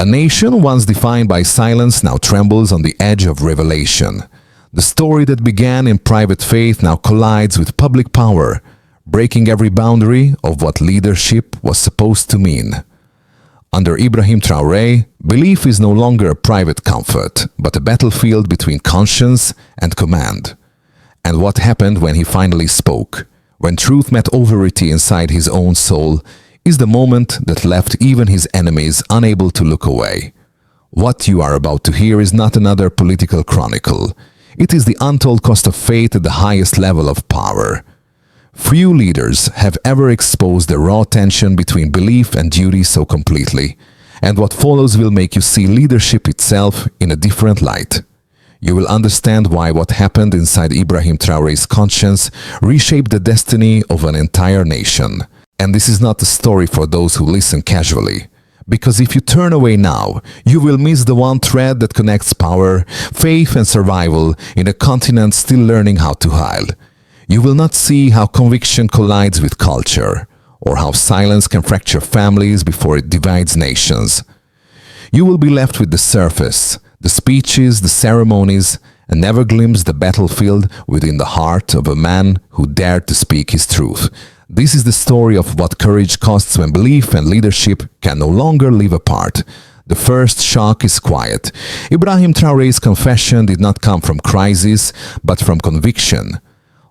A nation once defined by silence now trembles on the edge of revelation. The story that began in private faith now collides with public power, breaking every boundary of what leadership was supposed to mean. Under Ibrahim Traoré, belief is no longer a private comfort, but a battlefield between conscience and command. And what happened when he finally spoke, when truth met authority inside his own soul, is the moment that left even his enemies unable to look away. What you are about to hear is not another political chronicle. It is the untold cost of faith at the highest level of power. Few leaders have ever exposed the raw tension between belief and duty so completely, and what follows will make you see leadership itself in a different light. You will understand why what happened inside Ibrahim Traoré's conscience reshaped the destiny of an entire nation. And this is not a story for those who listen casually. Because if you turn away now, you will miss the one thread that connects power, faith and survival in a continent still learning how to heal. You will not see how conviction collides with culture, or how silence can fracture families before it divides nations. You will be left with the surface, the speeches, the ceremonies, and never glimpse the battlefield within the heart of a man who dared to speak his truth. This is the story of what courage costs when belief and leadership can no longer live apart. The first shock is quiet. Ibrahim Traoré's confession did not come from crisis, but from conviction.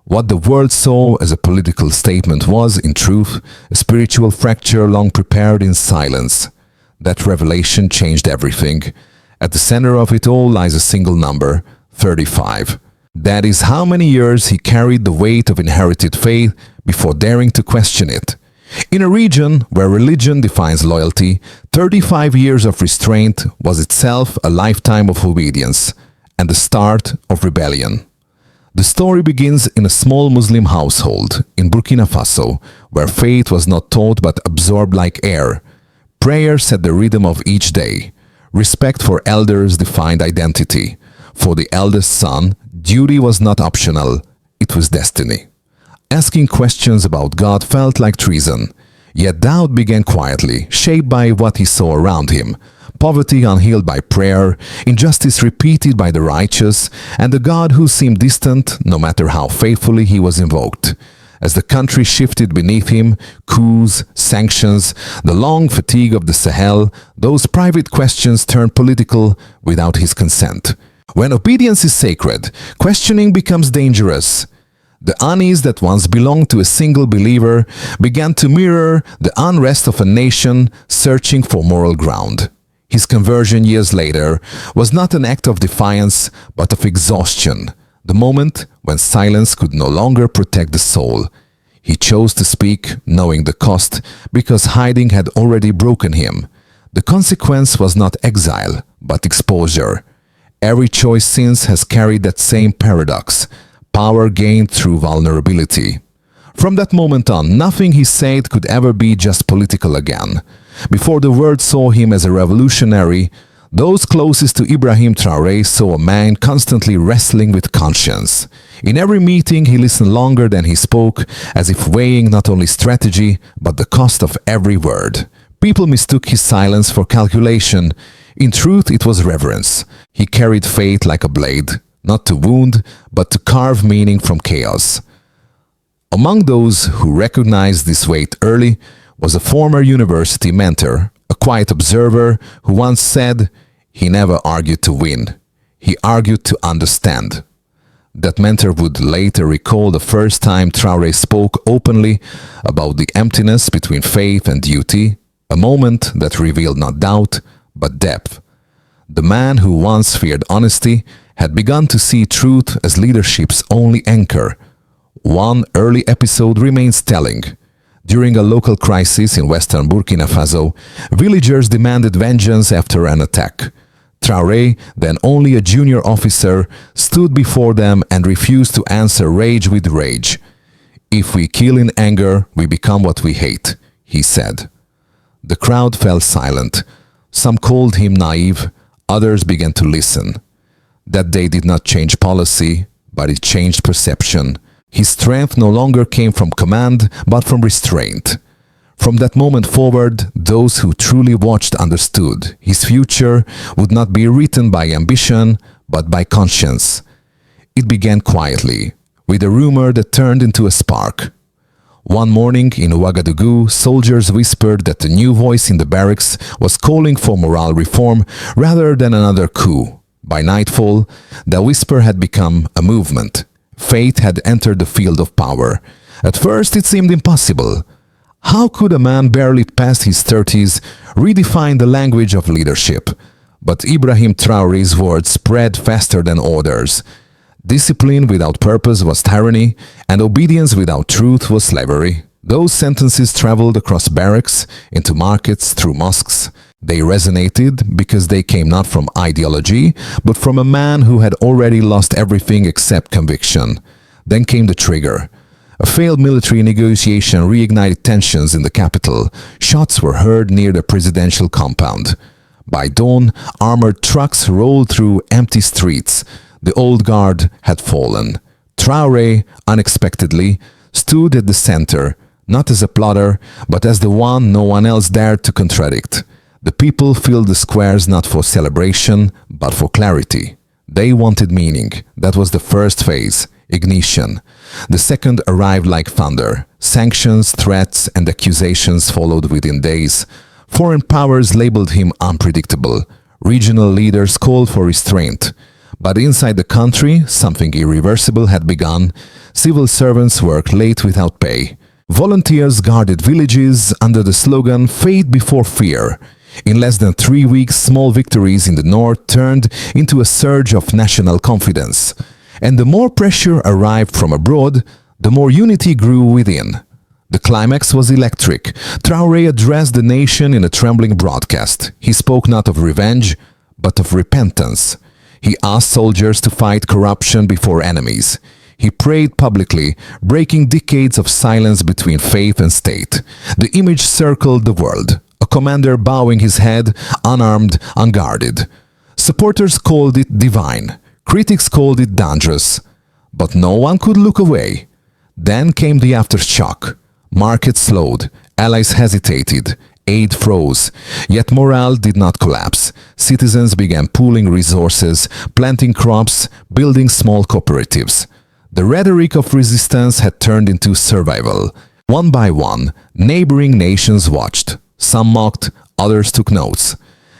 What the world saw as a political statement was, in truth, a spiritual fracture long prepared in silence. That revelation changed everything. At the center of it all lies a single number, 35. That is how many years he carried the weight of inherited faith before daring to question it. In a region where religion defines loyalty, 35 years of restraint was itself a lifetime of obedience and the start of rebellion. The story begins in a small Muslim household in Burkina Faso, where faith was not taught but absorbed like air. Prayer set the rhythm of each day. Respect for elders defined identity. For the eldest son, duty was not optional, it was destiny. Asking questions about God felt like treason, yet doubt began quietly, shaped by what he saw around him. Poverty unhealed by prayer, injustice repeated by the righteous, and a God who seemed distant no matter how faithfully he was invoked. As the country shifted beneath him, coups, sanctions, the long fatigue of the Sahel, those private questions turned political without his consent. When obedience is sacred, questioning becomes dangerous. The unease that once belonged to a single believer began to mirror the unrest of a nation searching for moral ground. His conversion years later was not an act of defiance, but of exhaustion, the moment when silence could no longer protect the soul. He chose to speak, knowing the cost, because hiding had already broken him. The consequence was not exile, but exposure. Every choice since has carried that same paradox, power gained through vulnerability. From that moment on, nothing he said could ever be just political again. Before the world saw him as a revolutionary, those closest to Ibrahim Traoré saw a man constantly wrestling with conscience. In every meeting he listened longer than he spoke, as if weighing not only strategy, but the cost of every word. People mistook his silence for calculation. In truth, it was reverence. He carried faith like a blade, not to wound, but to carve meaning from chaos. Among those who recognized this weight early was a former university mentor, a quiet observer who once said, "He never argued to win, he argued to understand." That mentor would later recall the first time Traoré spoke openly about the emptiness between faith and duty, a moment that revealed not doubt, but depth. The man who once feared honesty had begun to see truth as leadership's only anchor. One early episode remains telling. During a local crisis in western Burkina Faso, villagers demanded vengeance after an attack. Traoré, then only a junior officer, stood before them and refused to answer rage with rage. "If we kill in anger, we become what we hate," he said. The crowd fell silent. Some called him naive, others began to listen. That day did not change policy, but it changed perception. His strength no longer came from command, but from restraint. From that moment forward, those who truly watched understood his future would not be written by ambition, but by conscience. It began quietly, with a rumor that turned into a spark. One morning in Ouagadougou, soldiers whispered that a new voice in the barracks was calling for moral reform rather than another coup. By nightfall, the whisper had become a movement. Faith had entered the field of power. At first it seemed impossible. How could a man barely past his 30s redefine the language of leadership? But Ibrahim Traoré's words spread faster than orders. Discipline without purpose was tyranny, and obedience without truth was slavery. Those sentences traveled across barracks, into markets, through mosques. They resonated because they came not from ideology, but from a man who had already lost everything except conviction. Then came the trigger. A failed military negotiation reignited tensions in the capital. Shots were heard near the presidential compound. By dawn, armored trucks rolled through empty streets. The old guard had fallen. Traoré, unexpectedly, stood at the center, not as a plotter, but as the one no one else dared to contradict. The people filled the squares not for celebration, but for clarity. They wanted meaning. That was the first phase, ignition. The second arrived like thunder. Sanctions, threats, and accusations followed within days. Foreign powers labeled him unpredictable. Regional leaders called for restraint. But inside the country, something irreversible had begun. Civil servants worked late without pay. Volunteers guarded villages under the slogan "Faith before fear." In less than 3 weeks, small victories in the north turned into a surge of national confidence. And the more pressure arrived from abroad, the more unity grew within. The climax was electric. Traoré addressed the nation in a trembling broadcast. He spoke not of revenge, but of repentance. He asked soldiers to fight corruption before enemies. He prayed publicly, breaking decades of silence between faith and state. The image circled the world. A commander bowing his head, unarmed, unguarded. Supporters called it divine. Critics called it dangerous. But no one could look away. Then came the aftershock. Markets slowed. Allies hesitated. Aid froze. Yet morale did not collapse. Citizens began pooling resources, planting crops, building small cooperatives. The rhetoric of resistance had turned into survival. One by one, neighboring nations watched. Some mocked, others took notes.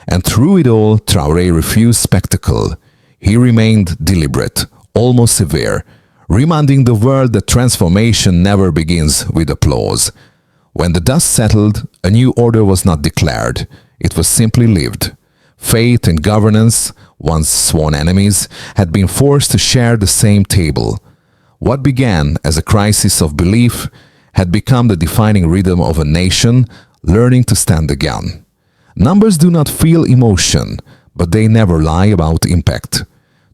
And through it all, Traoré refused spectacle. He remained deliberate, almost severe, reminding the world that transformation never begins with applause. When the dust settled, a new order was not declared. It was simply lived. Faith and governance, once sworn enemies, had been forced to share the same table. What began as a crisis of belief had become the defining rhythm of a nation learning to stand again. Numbers do not feel emotion, but they never lie about impact.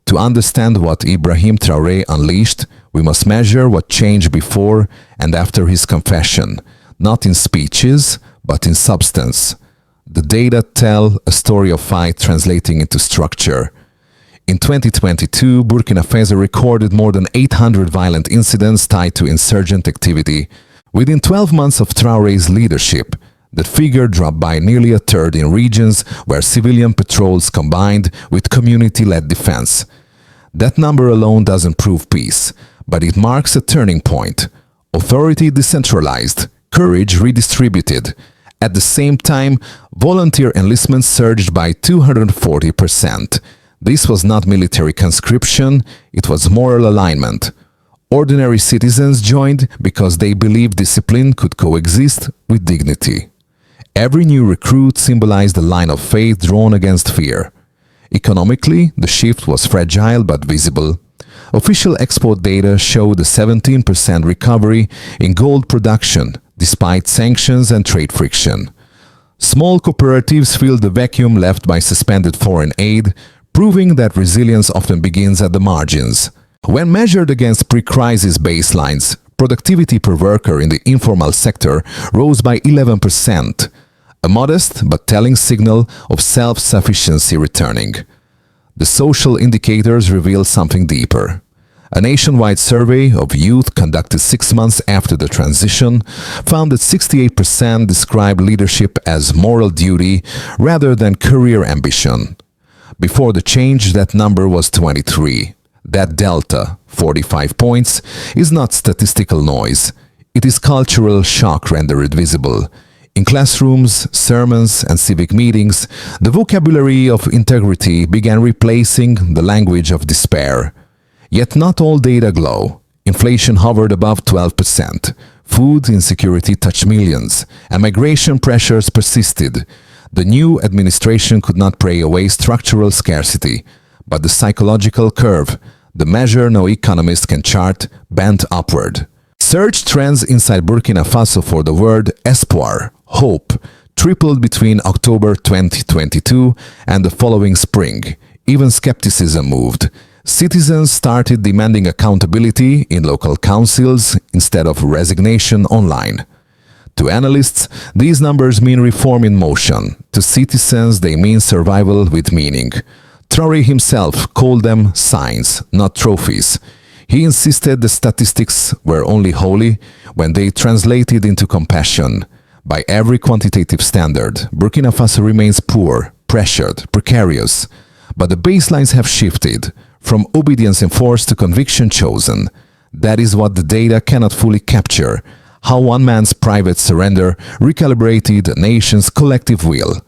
To understand what Ibrahim Traoré unleashed, we must measure what changed before and after his confession, not in speeches, but in substance. The data tell a story of fight translating into structure. In 2022, Burkina Faso recorded more than 800 violent incidents tied to insurgent activity. Within 12 months of Traoré's leadership, that figure dropped by nearly a third in regions where civilian patrols combined with community-led defense. That number alone doesn't prove peace, but it marks a turning point. Authority decentralized, courage redistributed. At the same time, volunteer enlistment surged by 240%. This was not military conscription, it was moral alignment. Ordinary citizens joined because they believed discipline could coexist with dignity. Every new recruit symbolized a line of faith drawn against fear. Economically, the shift was fragile but visible. Official export data showed a 17% recovery in gold production, despite sanctions and trade friction. Small cooperatives filled the vacuum left by suspended foreign aid, proving that resilience often begins at the margins. When measured against pre-crisis baselines, productivity per worker in the informal sector rose by 11%, a modest but telling signal of self-sufficiency returning. The social indicators reveal something deeper. A nationwide survey of youth conducted 6 months after the transition found that 68% described leadership as moral duty rather than career ambition. Before the change, that number was 23. That delta, 45 points, is not statistical noise. It is cultural shock rendered visible. In classrooms, sermons, and civic meetings, the vocabulary of integrity began replacing the language of despair. Yet not all data glow. Inflation hovered above 12%. Food insecurity touched millions, and migration pressures persisted. The new administration could not pray away structural scarcity, but the psychological curve, the measure no economist can chart, bent upward. Search trends inside Burkina Faso for the word espoir, hope, tripled between October 2022 and the following spring. Even skepticism moved. Citizens started demanding accountability in local councils instead of resignation online. To analysts, these numbers mean reform in motion. To citizens, they mean survival with meaning. Traoré himself called them signs, not trophies. He insisted the statistics were only holy when they translated into compassion. By every quantitative standard, Burkina Faso remains poor, pressured, precarious. But the baselines have shifted, from obedience enforced to conviction chosen. That is what the data cannot fully capture, how one man's private surrender recalibrated a nation's collective will.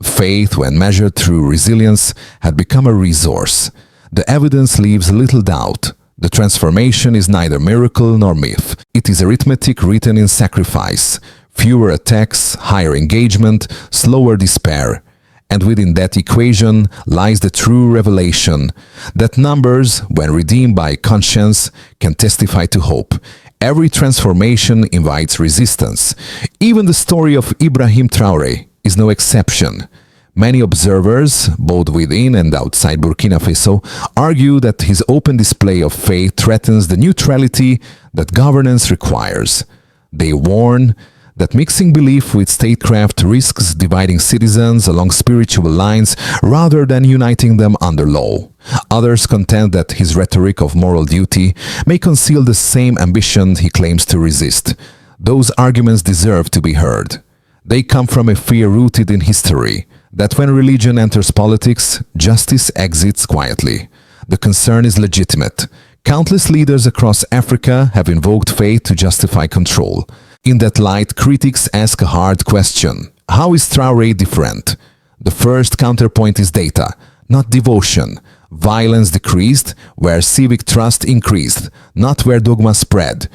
Faith, when measured through resilience, had become a resource. The evidence leaves little doubt. The transformation is neither miracle nor myth. It is arithmetic written in sacrifice. Fewer attacks, higher engagement, slower despair. And within that equation lies the true revelation that numbers, when redeemed by conscience, can testify to hope. Every transformation invites resistance. Even the story of Ibrahim Traoré is no exception. Many observers, both within and outside Burkina Faso, argue that his open display of faith threatens the neutrality that governance requires. They warn that mixing belief with statecraft risks dividing citizens along spiritual lines rather than uniting them under law. Others contend that his rhetoric of moral duty may conceal the same ambition he claims to resist. Those arguments deserve to be heard. They come from a fear rooted in history, that when religion enters politics, justice exits quietly. The concern is legitimate. Countless leaders across Africa have invoked faith to justify control. In that light, critics ask a hard question. How is Traoré different? The first counterpoint is data, not devotion. Violence decreased where civic trust increased, not where dogma spread.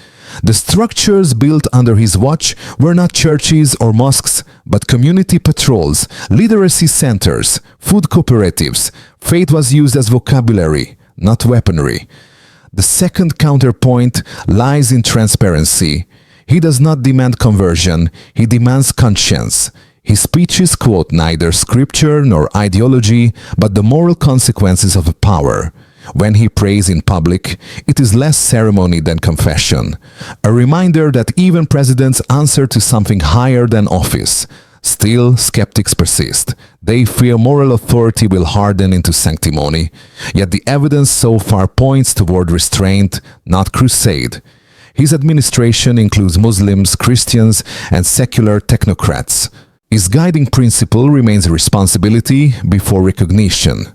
The structures built under his watch were not churches or mosques, but community patrols, literacy centers, food cooperatives. Faith was used as vocabulary, not weaponry. The second counterpoint lies in transparency. He does not demand conversion, he demands conscience. His speeches quote neither scripture nor ideology, but the moral consequences of power. When he prays in public, it is less ceremony than confession. A reminder that even presidents answer to something higher than office. Still, skeptics persist. They fear moral authority will harden into sanctimony. Yet the evidence so far points toward restraint, not crusade. His administration includes Muslims, Christians, and secular technocrats. His guiding principle remains responsibility before recognition.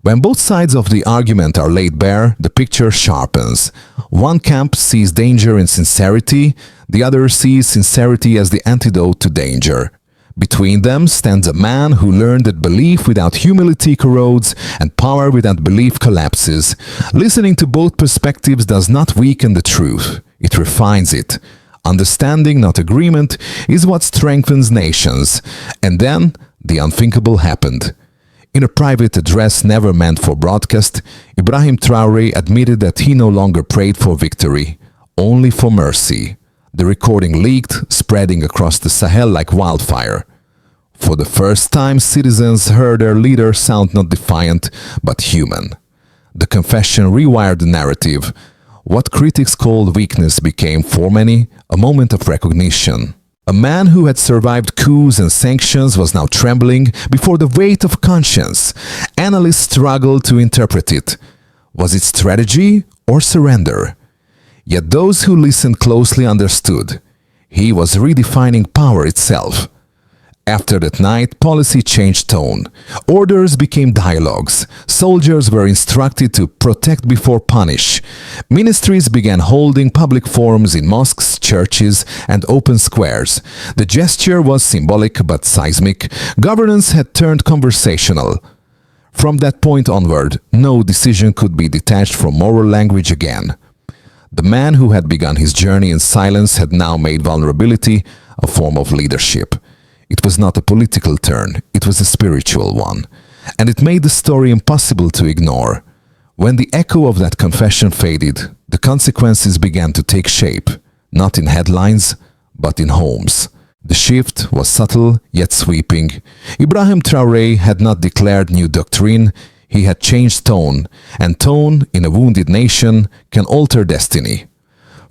When both sides of the argument are laid bare, the picture sharpens. One camp sees danger in sincerity, the other sees sincerity as the antidote to danger. Between them stands a man who learned that belief without humility corrodes and power without belief collapses. Listening to both perspectives does not weaken the truth. It refines it. Understanding, not agreement, is what strengthens nations. And then, the unthinkable happened. In a private address never meant for broadcast, Ibrahim Traoré admitted that he no longer prayed for victory, only for mercy. The recording leaked, spreading across the Sahel like wildfire. For the first time, citizens heard their leader sound not defiant, but human. The confession rewired the narrative. What critics called weakness became, for many, a moment of recognition. A man who had survived coups and sanctions was now trembling before the weight of conscience. Analysts struggled to interpret it. Was it strategy or surrender. Yet those who listened closely understood. He was redefining power itself. After that night, policy changed tone. Orders became dialogues. Soldiers were instructed to protect before punish. Ministries began holding public forums in mosques, churches, and open squares. The gesture was symbolic but seismic. Governance had turned conversational. From that point onward, no decision could be detached from moral language again. The man who had begun his journey in silence had now made vulnerability a form of leadership. It was not a political turn, it was a spiritual one. And it made the story impossible to ignore. When the echo of that confession faded, the consequences began to take shape, not in headlines, but in homes. The shift was subtle yet sweeping. Ibrahim Traoré had not declared new doctrine, he had changed tone, and tone in a wounded nation can alter destiny.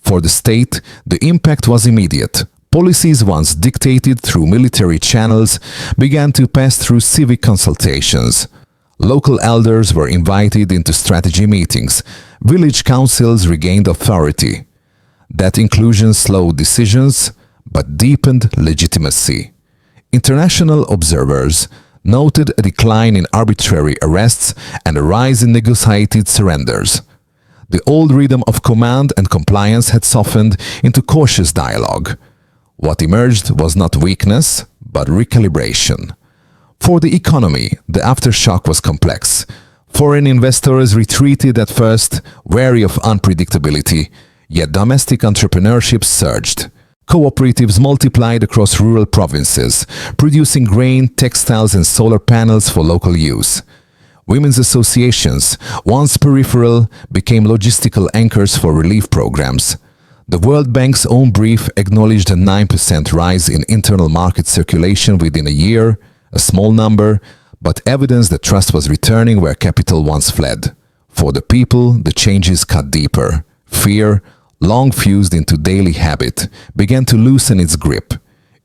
For the state, the impact was immediate. Policies once dictated through military channels began to pass through civic consultations. Local elders were invited into strategy meetings. Village councils regained authority. That inclusion slowed decisions, but deepened legitimacy. International observers noted a decline in arbitrary arrests and a rise in negotiated surrenders. The old rhythm of command and compliance had softened into cautious dialogue. What emerged was not weakness, but recalibration. For the economy, the aftershock was complex. Foreign investors retreated at first, wary of unpredictability, yet domestic entrepreneurship surged. Cooperatives multiplied across rural provinces, producing grain, textiles, and solar panels for local use. Women's associations, once peripheral, became logistical anchors for relief programs. The World Bank's own brief acknowledged a 9% rise in internal market circulation within a year, a small number, but evidence that trust was returning where capital once fled. For the people, the changes cut deeper. Fear, long fused into daily habit, began to loosen its grip.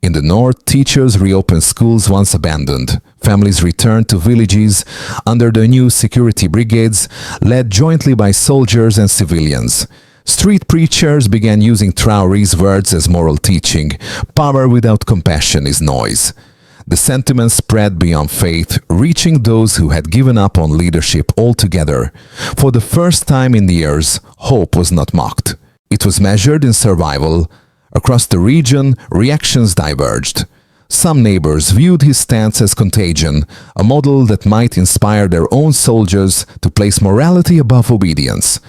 In the north, teachers reopened schools once abandoned. Families returned to villages under the new security brigades, led jointly by soldiers and civilians. Street preachers began using Traoré's words as moral teaching. Power without compassion is noise. The sentiment spread beyond faith, reaching those who had given up on leadership altogether. For the first time in years, hope was not mocked. It was measured in survival. Across the region, reactions diverged. Some neighbors viewed his stance as contagion, a model that might inspire their own soldiers to place morality above obedience.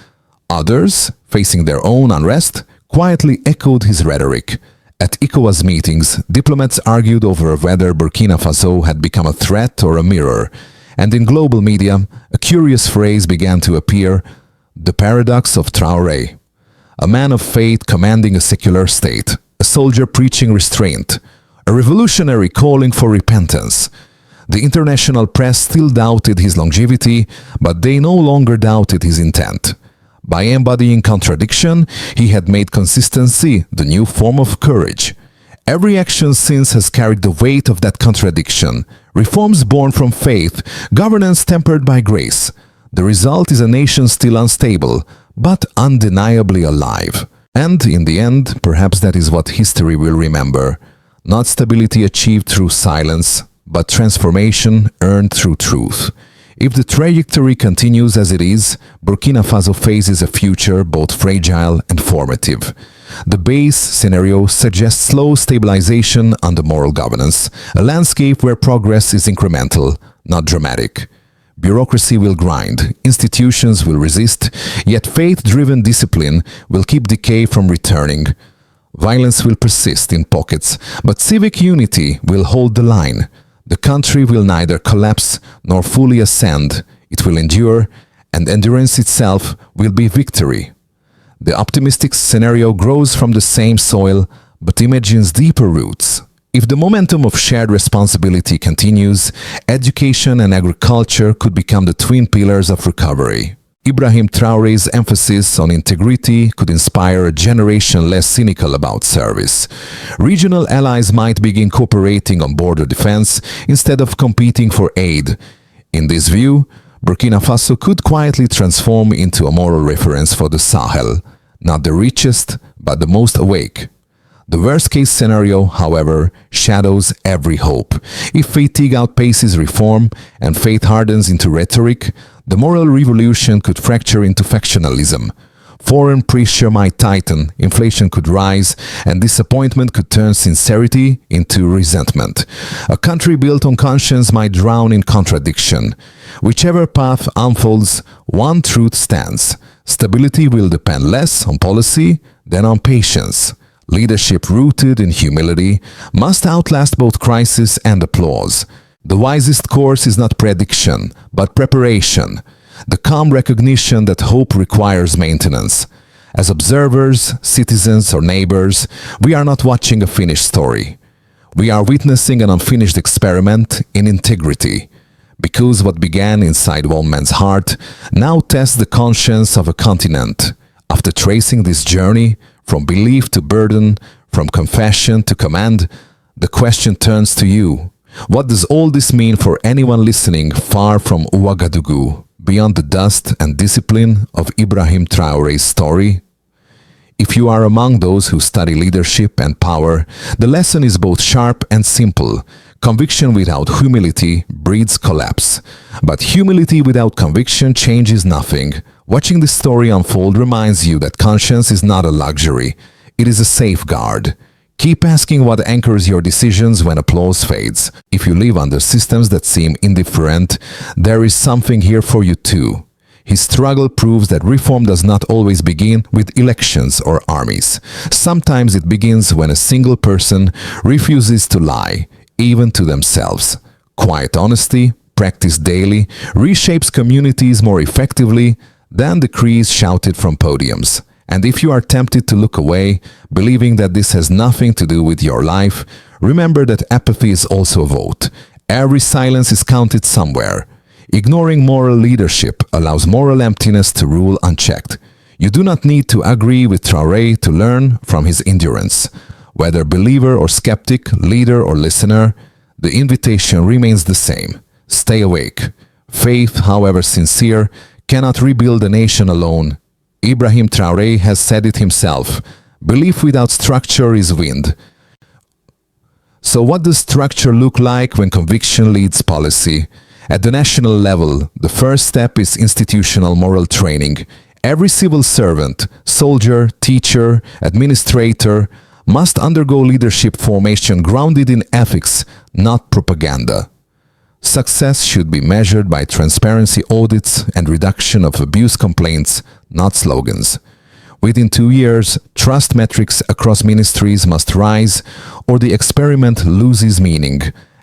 Others, facing their own unrest, quietly echoed his rhetoric. At ECOWAS meetings, diplomats argued over whether Burkina Faso had become a threat or a mirror, and in global media, a curious phrase began to appear: the paradox of Traoré. A man of faith commanding a secular state, a soldier preaching restraint, a revolutionary calling for repentance. The international press still doubted his longevity, but they no longer doubted his intent. By embodying contradiction, he had made consistency the new form of courage. Every action since has carried the weight of that contradiction. Reforms born from faith, governance tempered by grace. The result is a nation still unstable, but undeniably alive. And in the end, perhaps that is what history will remember. Not stability achieved through silence, but transformation earned through truth. If the trajectory continues as it is, Burkina Faso faces a future both fragile and formative. The base scenario suggests slow stabilization under moral governance, a landscape where progress is incremental, not dramatic. Bureaucracy will grind, institutions will resist, yet faith-driven discipline will keep decay from returning. Violence will persist in pockets, but civic unity will hold the line. The country will neither collapse nor fully ascend. It will endure, and endurance itself will be victory. The optimistic scenario grows from the same soil, but imagines deeper roots. If the momentum of shared responsibility continues, education and agriculture could become the twin pillars of recovery. Ibrahim Traoré's emphasis on integrity could inspire a generation less cynical about service. Regional allies might begin cooperating on border defense instead of competing for aid. In this view, Burkina Faso could quietly transform into a moral reference for the Sahel, not the richest, but the most awake. The worst-case scenario, however, shadows every hope. If fatigue outpaces reform and faith hardens into rhetoric, the moral revolution could fracture into factionalism. Foreign pressure might tighten, inflation could rise, and disappointment could turn sincerity into resentment. A country built on conscience might drown in contradiction. Whichever path unfolds, one truth stands. Stability will depend less on policy than on patience. Leadership rooted in humility must outlast both crisis and applause. The wisest course is not prediction, but preparation. The calm recognition that hope requires maintenance. As observers, citizens, or neighbors, we are not watching a finished story. We are witnessing an unfinished experiment in integrity. Because what began inside one man's heart now tests the conscience of a continent. After tracing this journey, from belief to burden, from confession to command, the question turns to you. What does all this mean for anyone listening far from Ouagadougou, beyond the dust and discipline of Ibrahim Traoré's story? If you are among those who study leadership and power, the lesson is both sharp and simple. Conviction without humility breeds collapse. But humility without conviction changes nothing. Watching this story unfold reminds you that conscience is not a luxury. It is a safeguard. Keep asking what anchors your decisions when applause fades. If you live under systems that seem indifferent, there is something here for you too. His struggle proves that reform does not always begin with elections or armies. Sometimes it begins when a single person refuses to lie, even to themselves. Quiet honesty, practiced daily, reshapes communities more effectively than decrees shouted from podiums. And if you are tempted to look away, believing that this has nothing to do with your life, remember that apathy is also a vote. Every silence is counted somewhere. Ignoring moral leadership allows moral emptiness to rule unchecked. You do not need to agree with Traoré to learn from his endurance. Whether believer or skeptic, leader or listener, the invitation remains the same. Stay awake. Faith, however sincere, cannot rebuild a nation alone. Ibrahim Traoré has said it himself. Belief without structure is wind. So what does structure look like when conviction leads policy? At the national level, the first step is institutional moral training. Every civil servant, soldier, teacher, administrator must undergo leadership formation grounded in ethics, not propaganda. Success should be measured by transparency audits and reduction of abuse complaints, not slogans. Within 2 years, trust metrics across ministries must rise, or the experiment loses meaning.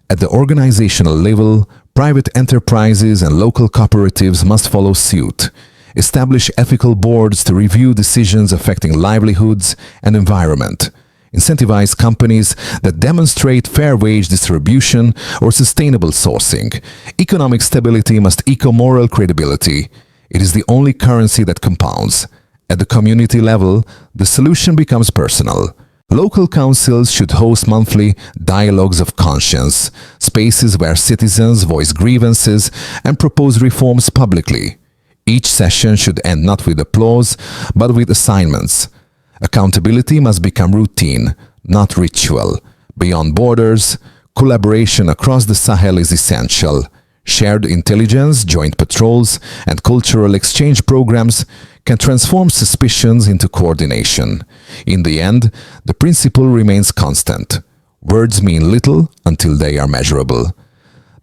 At the organizational level, private enterprises and local cooperatives must follow suit. Establish ethical boards to review decisions affecting livelihoods and environment. Incentivize companies that demonstrate fair wage distribution or sustainable sourcing. Economic stability must echo moral credibility. It is the only currency that compounds. At the community level, the solution becomes personal. Local councils should host monthly dialogues of conscience, spaces where citizens voice grievances and propose reforms publicly. Each session should end not with applause, but with assignments. Accountability must become routine, not ritual. Beyond borders, collaboration across the Sahel is essential. Shared intelligence, joint patrols, and cultural exchange programs can transform suspicions into coordination. In the end, the principle remains constant. Words mean little until they are measurable.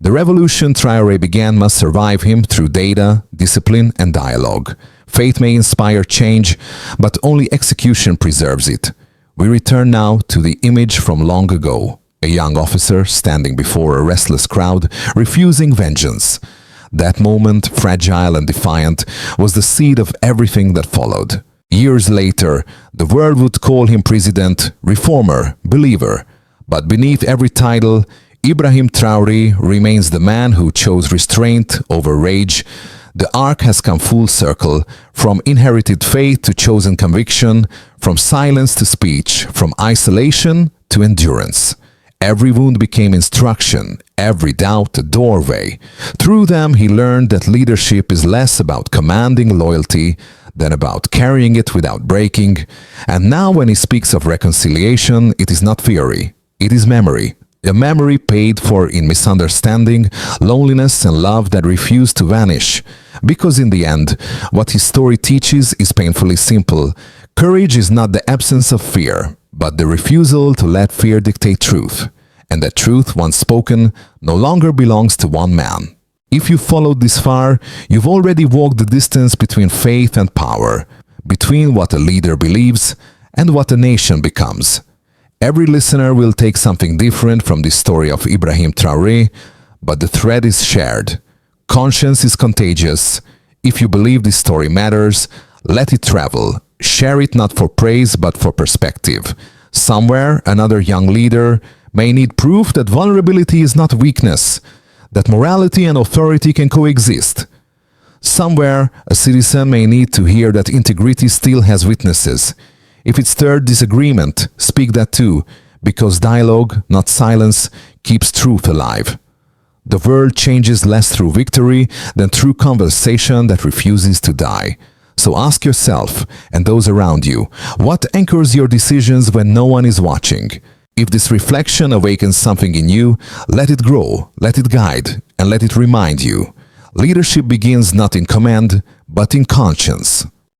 The revolution Traoré began must survive him through data, discipline, and dialogue. Faith may inspire change, but only execution preserves it. We return now to the image from long ago. A young officer standing before a restless crowd, refusing vengeance. That moment, fragile and defiant, was the seed of everything that followed. Years later, the world would call him president, reformer, believer. But beneath every title, Ibrahim Traoré remains the man who chose restraint over rage. The arc has come full circle, from inherited faith to chosen conviction, from silence to speech, from isolation to endurance. Every wound became instruction, every doubt a doorway. Through them, he learned that leadership is less about commanding loyalty than about carrying it without breaking. And now when he speaks of reconciliation, it is not theory, it is memory. A memory paid for in misunderstanding, loneliness, and love that refuse to vanish. Because in the end, what his story teaches is painfully simple. Courage is not the absence of fear, but the refusal to let fear dictate truth. And that truth, once spoken, no longer belongs to one man. If you followed this far, you've already walked the distance between faith and power, between what a leader believes and what a nation becomes. Every listener will take something different from the story of Ibrahim Traoré, but the thread is shared. Conscience is contagious. If you believe this story matters, let it travel. Share it not for praise but for perspective. Somewhere, another young leader may need proof that vulnerability is not weakness, that morality and authority can coexist. Somewhere, a citizen may need to hear that integrity still has witnesses. If it stirred disagreement, speak that too, because dialogue, not silence, keeps truth alive. The world changes less through victory than through conversation that refuses to die. So ask yourself, and those around you, what anchors your decisions when no one is watching? If this reflection awakens something in you, let it grow, let it guide, and let it remind you. Leadership begins not in command, but in conscience.